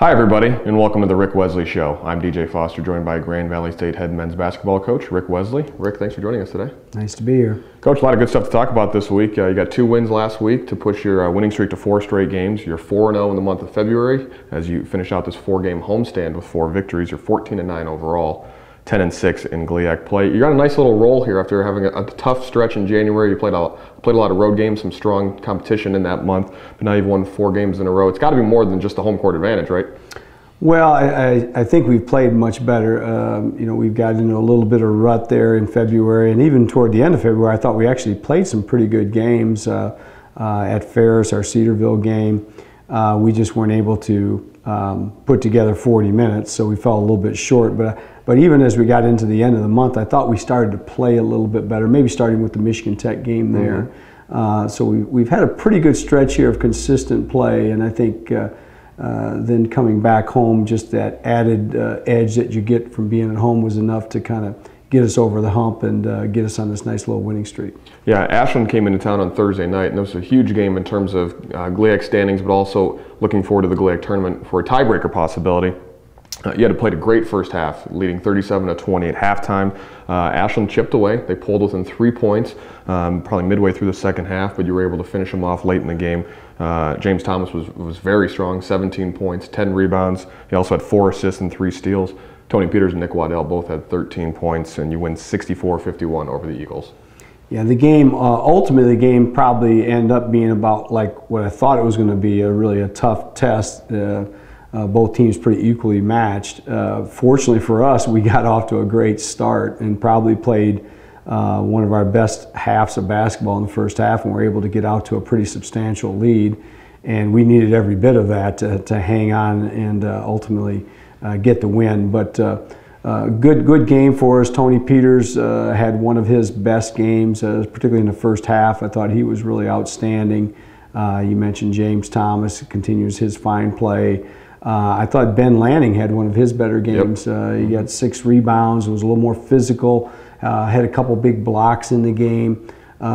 Hi everybody, and welcome to the Ric Wesley Show. I'm DJ Foster, joined by Grand Valley State head men's basketball coach Ric Wesley. Ric, thanks for joining us today. Nice to be here. Coach, a lot of good stuff to talk about this week. You got 2 wins last week to push your winning streak to 4 straight games. You're 4-0 in the month of February as you finish out this 4-game homestand with 4 victories. You're 14-9 overall, 10-6 in GLIAC play. You got a nice little roll here after having a tough stretch in January. You played a lot of road games, some strong competition in that month, but now you've won 4 games in a row. It's got to be more than just the home court advantage, right? Well, I think we've played much better. We've gotten into a little bit of rut there in February, and even toward the end of February, I thought we actually played some pretty good games at Ferris, our Cedarville game. We just weren't able to put together 40 minutes, so we fell a little bit short. But even as we got into the end of the month, I thought we started to play a little bit better, maybe starting with the Michigan Tech game there. So we've had a pretty good stretch here of consistent play, and I think then coming back home, just that added edge that you get from being at home was enough to kind of get us over the hump and get us on this nice little winning streak. Yeah, Ashland came into town on Thursday night, and it was a huge game in terms of GLIAC standings, but also looking forward to the GLIAC tournament for a tiebreaker possibility. You had played a great first half, leading 37-20 at halftime. Ashland chipped away. They pulled within 3 points, probably midway through the second half, but you were able to finish them off late in the game. James Thomas was very strong, 17 points, 10 rebounds. He also had 4 assists and 3 steals. Tony Peters and Nick Waddell both had 13 points, and you win 64-51 over the Eagles. Yeah, the game, ultimately the game probably ended up being about like what I thought it was going to be, really a tough test. Both teams pretty equally matched. Fortunately for us, we got off to a great start and probably played one of our best halves of basketball in the first half, and were able to get out to a pretty substantial lead. And we needed every bit of that to hang on and ultimately get the win. But good game for us. Tony Peters had one of his best games, particularly in the first half. I thought he was really outstanding. You mentioned James Thomas continues his fine play. I thought Ben Lanning had one of his better games. Yep. He got 6 rebounds, was a little more physical, had a couple big blocks in the game.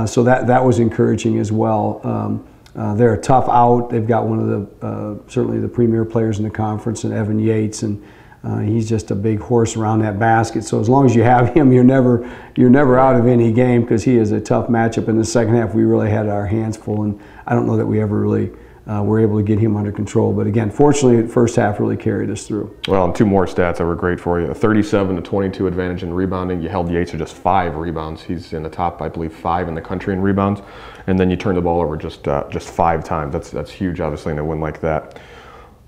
So that was encouraging as well. They're a tough out. They've got one of the, certainly the premier players in the conference, and Evan Yates, and he's just a big horse around that basket. So as long as you have him, you're never out of any game, because he is a tough matchup. In the second half, we really had our hands full, and I don't know that we ever really were able to get him under control. But again, fortunately, the first half really carried us through. Well, and 2 more stats that were great for you. A 37-22 advantage in rebounding. You held Yates to just 5 rebounds. He's in the top, I believe, 5 in the country in rebounds. And then you turned the ball over just 5 times. That's huge, obviously, in a win like that.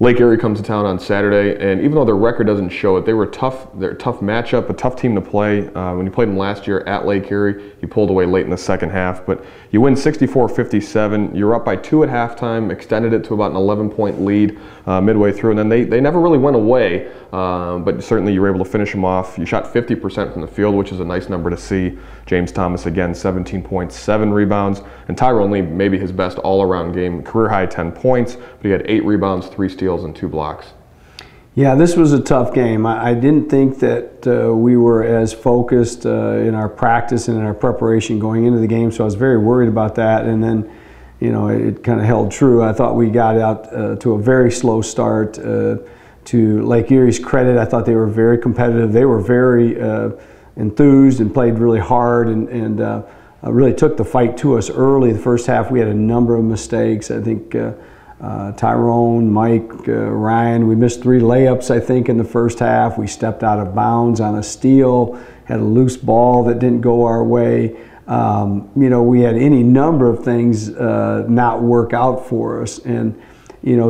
Lake Erie comes to town on Saturday, and even though their record doesn't show it, they're a tough matchup, a tough team to play. When you played them last year at Lake Erie, you pulled away late in the second half, but you win 64-57. You're up by 2 at halftime, extended it to about an 11-point lead midway through, and then they never really went away, but certainly you were able to finish them off. You shot 50% from the field, which is a nice number to see. James Thomas, again, 17 points, 7 rebounds, and Tyrone Lee, maybe his best all-around game, career-high 10 points, but he had 8 rebounds, 3 steals, and 2 blocks. Yeah, this was a tough game. I didn't think that we were as focused in our practice and in our preparation going into the game, so I was very worried about that. And then, it kind of held true. I thought we got out to a very slow start. To Lake Erie's credit, I thought they were very competitive. They were very enthused and played really hard, and really took the fight to us early. The first half, we had a number of mistakes. I think Tyrone, Mike, Ryan, we missed 3 layups, I think, in the first half. We stepped out of bounds on a steal, had a loose ball that didn't go our way. We had any number of things not work out for us. And,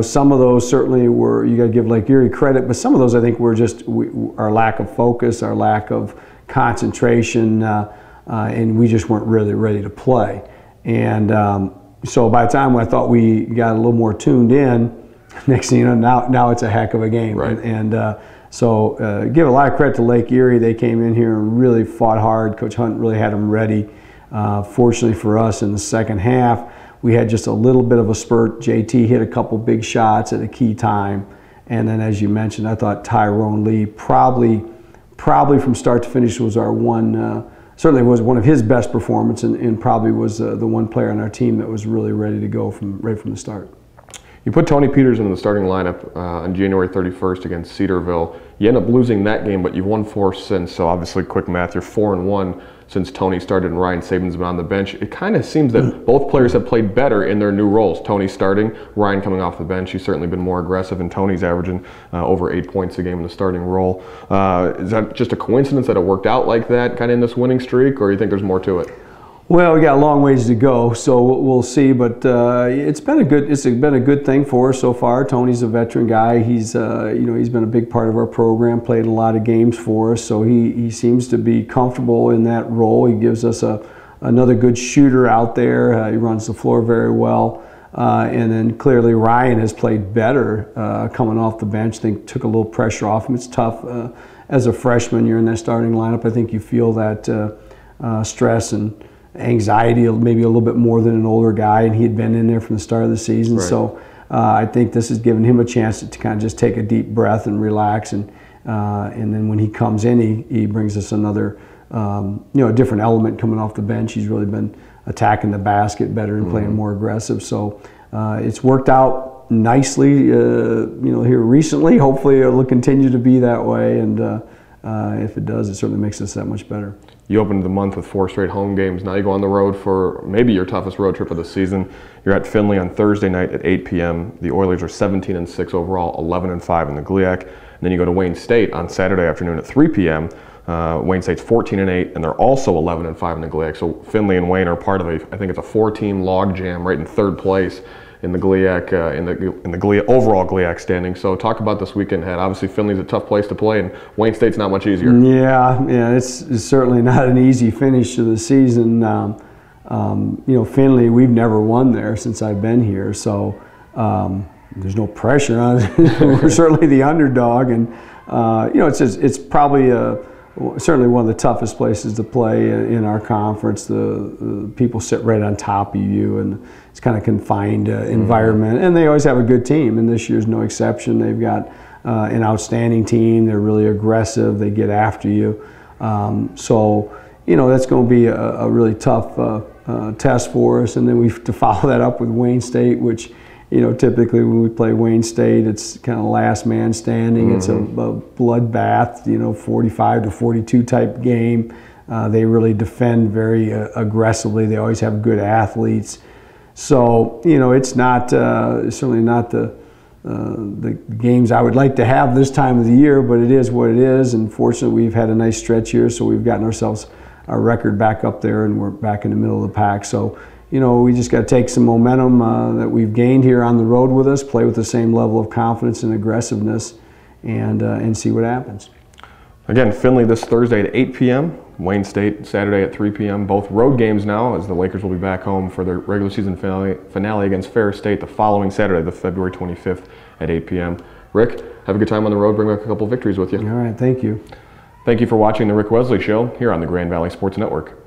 some of those certainly were, you got to give Lake Erie credit, but some of those I think were just our lack of focus, our lack of concentration, and we just weren't really ready to play. And so by the time I thought we got a little more tuned in, next thing you know, now it's a heck of a game. Right. So give a lot of credit to Lake Erie. They came in here and really fought hard. Coach Hunt really had them ready. Fortunately for us, in the second half, we had just a little bit of a spurt. JT hit a couple big shots at a key time. And then, as you mentioned, I thought Tyrone Lee probably from start to finish was our one, certainly was one of his best performances, and probably was the one player on our team that was really ready to go right from the start. You put Tony Peterson in the starting lineup on January 31st against Cedarville. You end up losing that game, but you've won 4 since. So obviously, quick math, you're 4-1 since Tony started and Ryan Saban's been on the bench. It kind of seems that both players have played better in their new roles. Tony starting, Ryan coming off the bench. He's certainly been more aggressive, and Tony's averaging over 8 points a game in the starting role. Is that just a coincidence that it worked out like that, kind of in this winning streak, or do you think there's more to it? Well, we got a long ways to go, so we'll see. But it's been a good thing for us so far. Tony's a veteran guy. He's he's been a big part of our program. Played a lot of games for us, so he seems to be comfortable in that role. He gives us another good shooter out there. He runs the floor very well. And then clearly Ryan has played better coming off the bench. I think took a little pressure off him. It's tough as a freshman. You're in that starting lineup. I think you feel that stress and anxiety maybe a little bit more than an older guy, and he had been in there from the start of the season. Right. So I think this has given him a chance to kind of just take a deep breath and relax, and then when he comes in, he brings us another a different element coming off the bench. He's really been attacking the basket better and playing more aggressive. So it's worked out nicely here recently. Hopefully it'll continue to be that way, and if it does, it certainly makes us that much better. You opened the month with 4 straight home games. Now you go on the road for maybe your toughest road trip of the season. You're at Findlay on Thursday night at 8 p.m. The Oilers are 17-6 overall, 11-5 in the GLIAC. And then you go to Wayne State on Saturday afternoon at 3 p.m. Wayne State's 14-8, and they're also 11-5 in the GLIAC. So Findlay and Wayne are part of I think it's a 4-team log jam right in 3rd place in the GLIAC, in the overall GLIAC standing. So talk about this weekend ahead. Obviously, Findlay's a tough place to play, and Wayne State's not much easier. Yeah, it's certainly not an easy finish to the season. Findlay, we've never won there since I've been here, so there's no pressure on us. We're certainly the underdog, and it's probably certainly one of the toughest places to play in our conference. The people sit right on top of you, and it's kind of confined environment. And they always have a good team, and this year's no exception. They've got an outstanding team. They're really aggressive. They get after you. So that's going to be a really tough test for us. And then we have to follow that up with Wayne State, which typically when we play Wayne State, it's kind of last man standing. It's a bloodbath, 45-42 type game. They really defend very aggressively. They always have good athletes. So, it's not certainly not the games I would like to have this time of the year, but it is what it is. And fortunately, we've had a nice stretch here, so we've gotten ourselves our record back up there, and we're back in the middle of the pack. So, we just got to take some momentum that we've gained here on the road with us, play with the same level of confidence and aggressiveness, and see what happens. Again, Findlay this Thursday at 8 p.m., Wayne State Saturday at 3 p.m. Both road games now, as the Lakers will be back home for their regular season finale against Ferris State the following Saturday, the February 25th at 8 p.m. Rick, have a good time on the road. Bring back a couple victories with you. All right, thank you. Thank you for watching the Ric Wesley Show here on the Grand Valley Sports Network.